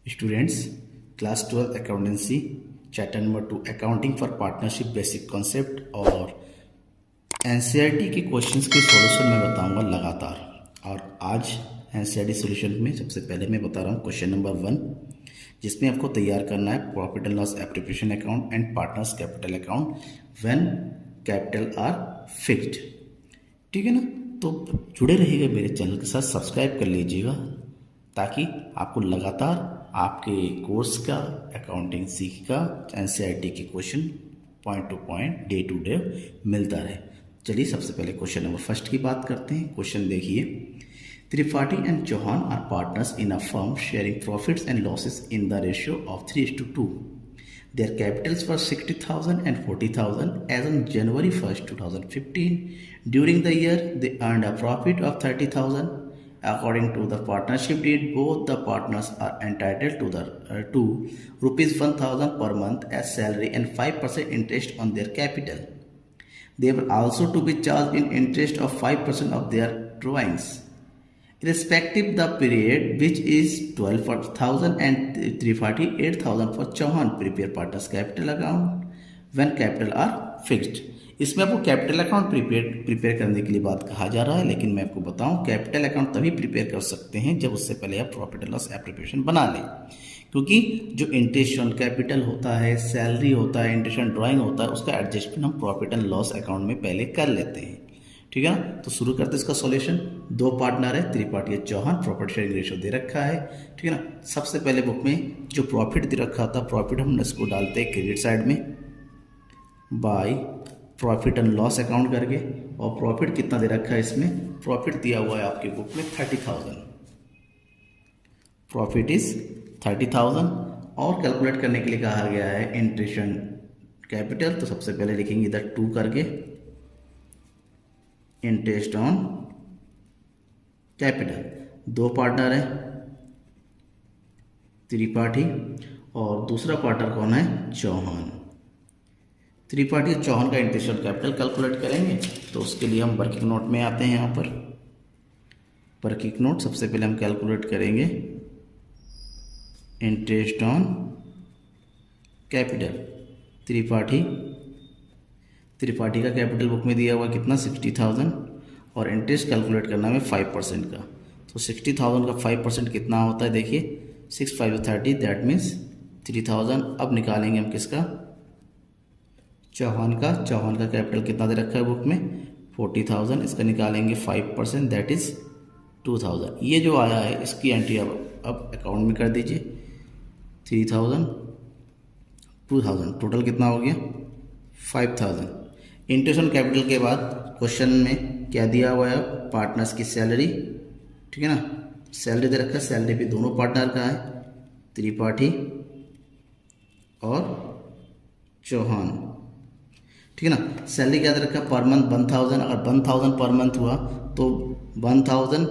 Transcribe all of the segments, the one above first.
Students, class 12 accountancy chapter number 2 accounting for partnership basic concept और NCERT के questions के solution मैं बताऊंगा लगातार। और आज एनसीईआरटी सॉल्यूशन में सबसे पहले मैं बता रहा हूं क्वेश्चन नंबर 1, जिसमें आपको तैयार करना है profit and loss application account and partners capital account when capital R fixed. ठीक है ना। तो जुड़े रहिएगा मेरे चैनल के साथ, सब्सक्राइब कर लीजिएगा ताकि आपको लगातार आपके कोर्स का अकाउंटेंसी का एनसीईआरटी के question point to point day to day मिलता रहे। चलिए सबसे पहले क्वेश्चन नंबर फर्स्ट की बात करते हैं। क्वेश्चन देखिए, Tripathi and Chauhan are partners in a firm sharing profits and losses in the ratio of 3:2. Their capitals were 60,000 and 40,000 as on January 1st, 2015. During the year, they earned a profit of 30,000. According to the partnership deed, both the partners are entitled to rupees 1,000 per month as salary and 5% interest on their capital. They were also to be charged in interest of 5% of their drawings, irrespective the period, which is 12,000 and 348,000 for Chauhan. Prepare partners capital account when capital are fixed. इसमें आपको capital account prepare करने के लिए बात कहा जा रहा है, लेकिन मैं आपको बताऊं कैपिटल अकाउंट तभी प्रिपेयर कर सकते हैं जब उससे पहले आप प्रॉफिट एंड लॉस एप्लीकेशन बना लें, क्योंकि जो इंटरेस्ट ऑन कैपिटल होता है, सैलरी होता है, इंटरेस्ट ऑन ड्राइंग होता है, उसका एडजस्टमेंट हम प्रॉफिट एंड लॉस अकाउंट में पहले कर लेते हैं। ठीक है ना। तो शुरू करते हैं इसका सॉल्यूशन। दो पार्टनर है, त्रिपाठी है चौहान, प्रॉफिट शेयरिंग रेशियो दे रखा है। ठीक है ना। सबसे पहले बुक में जो प्रॉफिट दे रखा था, प्रॉफिट हम इसको डालते हैं क्रेडिट साइड में by profit and loss account करके। और प्रॉफिट कितना दे रखा है इसमें, प्रॉफिट दिया हुआ है आपकी बुक में 30,000, प्रॉफिट इज 30,000। और कैलकुलेट करने के लिए कहा गया है इंटरेस्ट ऑन कैपिटल, तो सबसे पहले लिखेंगे इधर 2 करके इंटरेस्ट ऑन कैपिटल। दो पार्टनर है, त्रिपाठी और दूसरा पार्टनर कौन है, चौहान। त्रिपाठी और चौहान का इंटरेस्ट ऑन कैपिटल कैलकुलेट करेंगे, तो उसके लिए हम वर्किंग नोट में आते हैं। यहाँ पर वर्किंग नोट सबसे पहले हम कैलकुलेट करेंगे इंटरेस्ट ऑन कैपिटल। त्रिपाठी का कैपिटल बुक में दिया हुआ कितना, 60,000, और इंटरेस्ट कैलकुलेट करना है 5% का। तो 60,000 का 5% कितना होता है, देखिए 6 5 30, दैट मीन्स 3,000। अब निकालेंगे हम किसका, चौहान का कैपिटल कितना दे रखा है बुक में, 40,000। इसका निकालेंगे 5%, दैट इज 2,000। ये जो आया है इसकी एंट्री अब अकाउंट में कर दीजिए। 3,000 2,000 टोटल कितना हो गया, 5,000। इंटरेस्ट ऑन कैपिटल के बाद क्वेश्चन में क्या दिया हुआ है, पार्टनर्स की सैलरी। ठीक है ना। सैलरी दे रखा है, सैलरी भी दोनों पार्टनर का है, त्रिपाठी और चौहान। ठीक है ना। सैलरी क्या दे रखा है, पर मंथ 1,000। अगर 1,000 पर मंथ हुआ तो 1,000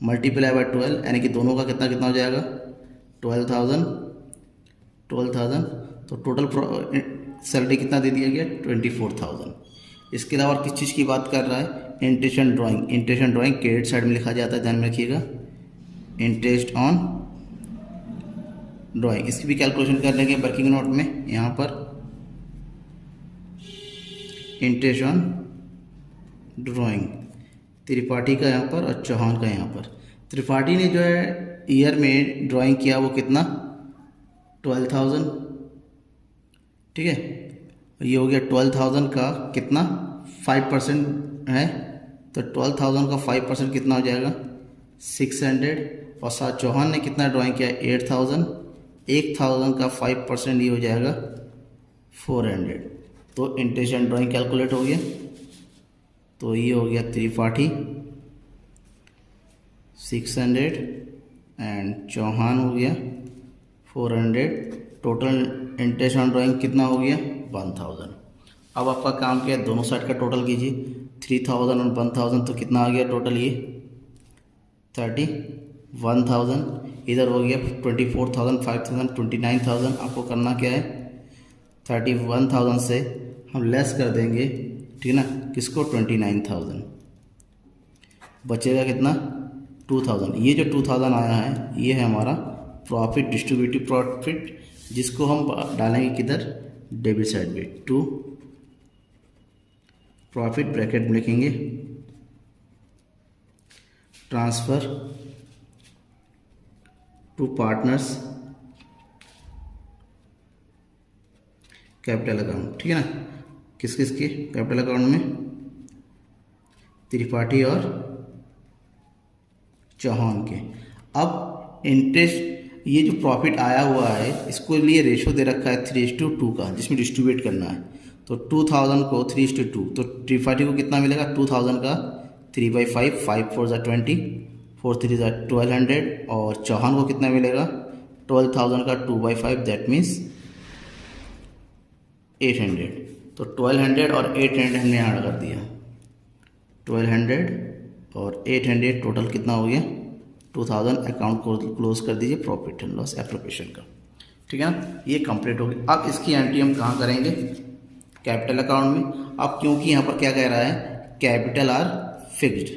मल्टीप्लाई बाय 12, यानी कि दोनों का कितना कितना हो जाएगा, 12,000। तो टोटल सैलरी कितना दे दिया गया, 24,000। इसके अलावा किस चीज़ की बात कर रहा है, interest on drawing. Interest on drawing credit side में लिखा जाता है, ध्यान में रखिएगा, इंटरेस्ट ऑन ड्राइंग। इसकी भी कैलकुलेशन कर लेंगे वर्किंग नोट में। यहाँ पर इंटरेस्ट ऑन ड्राइंग त्रिपाठी का यहाँ पर और चौहान का यहाँ पर। त्रिपाठी ने जो है ईयर में ड्राइंग किया वो कितना, 12,000। ठीक है। ये हो गया 12,000 का कितना 5% है, तो 12,000 का 5% कितना हो जाएगा, 600। और साथ चौहान ने कितना ड्राइंग किया, 8,000। 1,000 का 5% ये हो जाएगा 400। तो इंटरेस्ट ऑन ड्राइंग कैलकुलेट हो गया। तो ये हो गया त्रिपाठी 600 एंड चौहान हो गया 400। टोटल इंटरेस्ट ऑन ड्राइंग कितना हो गया, 1,000। अब आपका काम क्या है, दोनों साइड का टोटल कीजिए। 3,000 और 1,000 तो कितना आ गया टोटल, ये 31,000। इधर हो गया 24,000, 5,000, 29,000। आपको करना क्या है, 31,000 से हम लेस कर देंगे, ठीक है ना, किसको, 29,000। बचेगा कितना, 2000। ये जो 2000 आया है ये है हमारा प्रॉफिट डिस्ट्रीब्यूटिव प्रॉफिट, जिसको हम डालेंगे किधर, डेबिट साइड में, टू प्रॉफिट ब्रैकेट में लिखेंगे transfer to partners capital account. ठीक है ना, किस किस के कैपिटल अकाउंट में, त्रिपाठी और चौहान के। अब इंटरेस्ट, ये जो प्रॉफिट आया हुआ है इसको लिए रेशो दे रखा है 3:2 का, जिसमें डिस्ट्रीब्यूट करना है। तो 2000 को 3:2, तो त्रिपाठी को कितना मिलेगा, 2000 का 3/5, 5 4 ज़ा 20, 4 3 ज़ा 1200, और चौहान को कितना मिलेगा 12,000 का 2/5, दैट मीन्स 800। तो 1200 और 800 हमने ऐड कर दिया, 1200 और 800 टोटल कितना हो गया 2000। अकाउंट को क्लोज कर दीजिए प्रॉफिट एंड लॉस एप्लीकेशन का। ठीक है ना, ये कंप्लीट हो गई। अब इसकी एंट्री हम कहाँ करेंगे, कैपिटल अकाउंट में। अब क्योंकि यहाँ पर क्या कह रहा है, कैपिटल आर फिक्स्ड।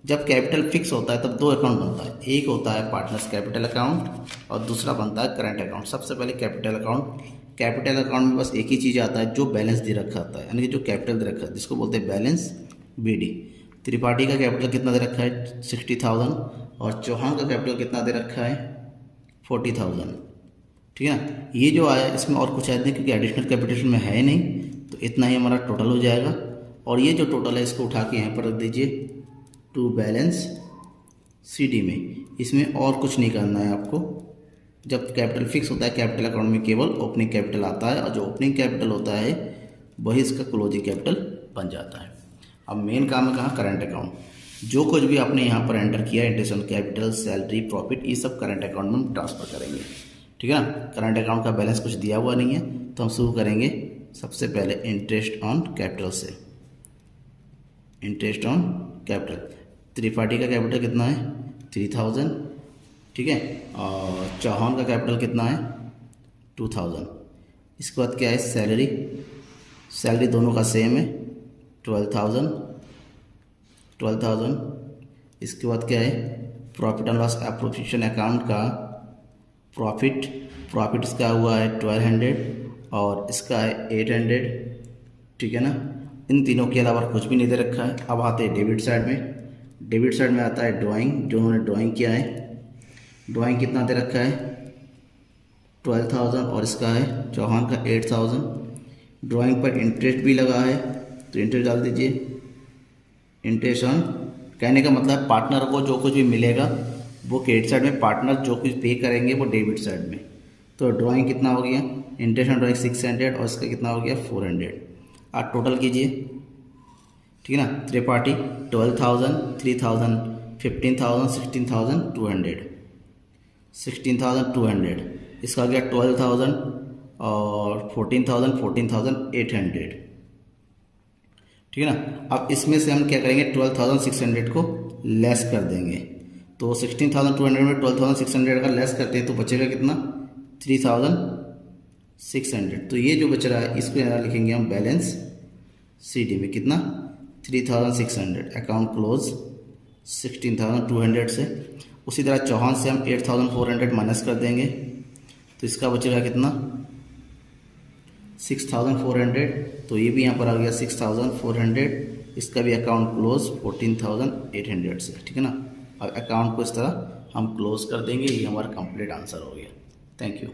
जब कैपिटल फिक्स होता है तब दो अकाउंट बनता है, एक होता है पार्टनर्स कैपिटल अकाउंट और दूसरा बनता है करंट अकाउंट। सबसे पहले कैपिटल अकाउंट। कैपिटल अकाउंट में बस एक ही चीज़ आता है, जो बैलेंस दे रखा आता है, यानी कि जो कैपिटल दे रखा है, जिसको बोलते हैं बैलेंस, बीडी। त्रिपाठी का कैपिटल कितना दे रखा है 60,000, और चौहान का कैपिटल कितना दे रखा है 40,000। ठीक है ना, ये जो आया इसमें और कुछ ऐड नहीं, क्योंकि एडिशनल कैपिटल में है नहीं, तो इतना ही हमारा टोटल हो जाएगा। और ये जो टोटल है इसको उठा के यहाँ पर रख दीजिए टू बैलेंस सीडी में। इसमें और कुछ नहीं करना है आपको। जब कैपिटल फिक्स होता है कैपिटल अकाउंट में केवल ओपनिंग कैपिटल आता है, और जो ओपनिंग कैपिटल होता है वही इसका क्लोजिंग कैपिटल बन जाता है। अब मेन काम है कहाँ, करंट अकाउंट। जो कुछ भी आपने यहाँ पर एंटर किया, interest on capital, salary, profit, ये सब करंट अकाउंट में हम ट्रांसफ़र करेंगे। ठीक है ना, करंट अकाउंट का बैलेंस कुछ दिया हुआ नहीं है, तो हम शुरू करेंगे सबसे पहले इंटरेस्ट ऑन कैपिटल से। इंटरेस्ट ऑन कैपिटल, त्रिपाठी का कैपिटल कितना है 3000। ठीक है, और चौहान का कैपिटल कितना है 2000। इसके बाद क्या है, सैलरी। सैलरी दोनों का सेम है 12,000। इसके बाद क्या है, profit and loss appropriation account का प्रॉफिट इसका हुआ है 1200 और इसका है 800। ठीक है ना, इन तीनों के अलावा कुछ भी नहीं दे रखा है। अब आते हैं डेबिट साइड में। डेबिट साइड में आता है ड्राइंग, जो उन्होंने ड्राइंग किया है। ड्राइंग कितना दे रखा है 12,000 और इसका है चौहान का 8,000। ड्राइंग पर इंटरेस्ट भी लगा है, तो इंटरेस्ट डाल दीजिए। इंटरेस्ट ऑन, कहने का मतलब पार्टनर को जो कुछ भी मिलेगा वो क्रेडिट साइड में, पार्टनर जो कुछ पे करेंगे वो डेबिट साइड में। तो ड्राइंग कितना हो गया, इंटरेस्ट ऑन ड्राइंग 600 और इसका कितना हो गया 400। आप टोटल कीजिए। ठीक है ना, त्रिपाठी 12,000, 3,000, 15,000, 16,200, 16,200। इसका आ गया 12,000 और 14,000, 14,800। ठीक है ना, अब इसमें से हम क्या करेंगे 12,600 को लेस कर देंगे। तो 16,200 में 12,600 का लेस करते हैं तो बचेगा कितना 3,600। तो ये जो बच रहा है इसको यहाँ लिखेंगे हम बैलेंस सीडी में, कितना 3,600। अकाउंट क्लोज 16,200 से। उसी तरह चौहान से हम 8,400 माइनस कर देंगे, तो इसका बचेगा कितना 6,400। तो ये भी यहाँ पर आ गया 6,400। इसका भी अकाउंट क्लोज 14,800 से। ठीक है ना, अब अकाउंट को इस तरह हम क्लोज कर देंगे। ये हमारा कंप्लीट आंसर हो गया। Thank you.